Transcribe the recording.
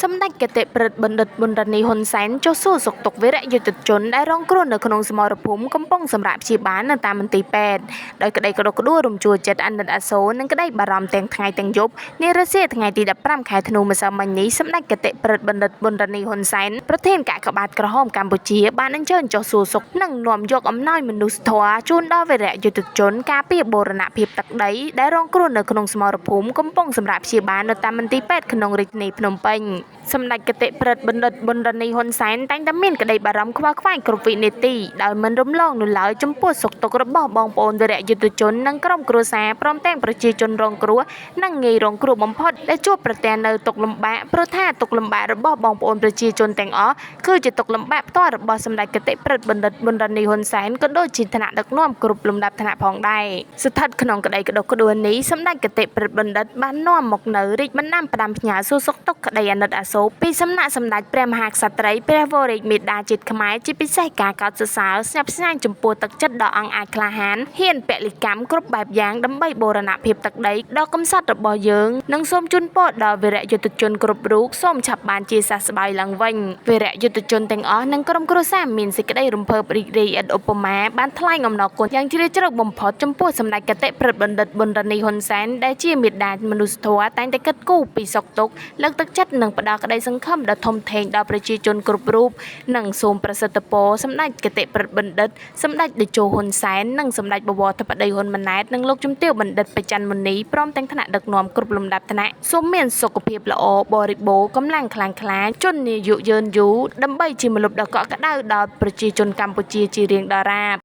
សម្ដេចគតិប្រិទ្ធបណ្ឌិតប៊ុនរ៉ានីហ៊ុនសែនចុះសួរសុខទុក្ខវីរយុទ្ធជនដែលរងគ្រោះនៅក្នុងសមរភូមិកំពុងសម្រាប់ព្យាបាលនៅតាមមន្ទីរពេទ្យដោយក្តីក្តុកក្តួលរំជួលចិត្តអាណិតអាសូរនិងក្តីបារម្ភទាំងថ្ងៃទាំងយប់នារសៀលថ្ងៃទី15ខែធ្នូម្សិលមិញនេះសម្ដេចគតិប្រិទ្ធបណ្ឌិតប៊ុនរ៉ានីហ៊ុនសែនប្រធានកាកបាទក្រហមកម្ពុជាបានអញ្ជើញចុះសួរសុខនិងនាំយកអំណោយមនុស្សធម៌ជូនដល់វីរយុទ្ធជនការពារបូរណភាពទឹកដីដែលរងគ្រោះនៅក្នុងសមរភូមិកំពុងសម្រាប់ព្យាបាលនៅតាមមន្ទីរពេទ្យក្នុងរាជធានីភ្នំពេញសម្ដេចគតិប្រិទ្ធបណ្ឌិតប៊ុនរ៉ានីហ៊ុនសែនតែងតែមានក្តីបារម្ភខ្វល់ខ្វាយគ្រប់វិនាទីដោយមិនរំលងនោះឡើយចំពោះសុខទុក្ខរបស់បងប្អូនវីរយុទ្ធជននិងក្រុមគ្រួសារព្រមទាំងប្រជាជនរងគ្រោះនិងងាយរងគ្រោះបំផុតដែលជួបប្រទះនៅទុក្ខលំបាកព្រោះថាទុក្ខលំបាករបស់បងប្អូនប្រជាជនទាំងអស់គឺជាទុក្ខលំបាកផ្ទាល់របស់សម្ដេចគតិប្រិទ្ធបណ្ឌិតប៊ុនរ៉ានីហ៊ុនសែនក៏ដូចជាឋានៈដឹកនាំគ្រប់លំដាប់ឋានៈផងដែរស្ថិតក្នុងក្តីក្តុកក្តួលនេះសម្ដេចគតិប្រិទ្ធបណ្ឌិតបាននាំមកនៅរាជបណ្ដាំផ្ដាំផ្ញើសួរសុខទុក្ខក្តីអាណិតអាសូរពីសំណាក់សម្ដេចព្រះមហាក្សត្រីព្រះវររាជមាតាជាតិខ្មែរជាពិសេសការកោតសរសើរស្ញប់ស្ញែងចំពោះទឹកចិត្តដ៏អង់អាចក្លាហានហ៊ានពលិកម្មគ្រប់បែបយ៉ាងដើម្បីបូរណភាពទឹកដីដ៏កំសត់របស់យើងនិងសូមជូនពរដល់វីរយុទ្ធជនគ្រប់រូបសូមឆាប់បានជាសះស្បើយឡើងវិញវីរយុទ្ធជនទាំងអស់និងក្រុមគ្រួសារមានសេចក្តីរំភើបរីករាយឥតឧបមាបានថ្លែងអំណរគុណយ៉ាងជ្រាលជ្រៅបំផុតចំពោះសម្ដេចគតិប្រិទ្ធបណ្ឌិតប៊ុនរ៉ានីហ៊ុនសែនដែលជាមេដាមនុស្សធម៌តែងតែគិតគូរពីសុខទុក្ខលើកទឹកចិត្តនិងផ្ដល់ក្តីសង្ឃឹមដ៏ធំធេងដល់ប្រជាជនគ្រប់រូបនិងសូមប្រសិទ្ធពរសម្ដេចគតិប្រិទ្ធបណ្ឌិតសម្ដេចតេជោហ៊ុនសែននិងសម្ដេចបវរធិបតីហ៊ុនម៉ាណែតនិងលោកជំទាវបណ្ឌិតបច្ច័នមុនីព្រមទាំងថ្នាក់ដឹកនាំគ្រប់លំដាប់ថ្នាក់សូមមានសុខភាពល្អបរិបូរណ៍កម្លាំងខ្លាំងក្លាជន់នាយុយឺនយូរដើម្បីជាម្លប់ដ៏កក់ក្ដៅដល់ប្រជាជនកម្ពុជាជារៀងដរាប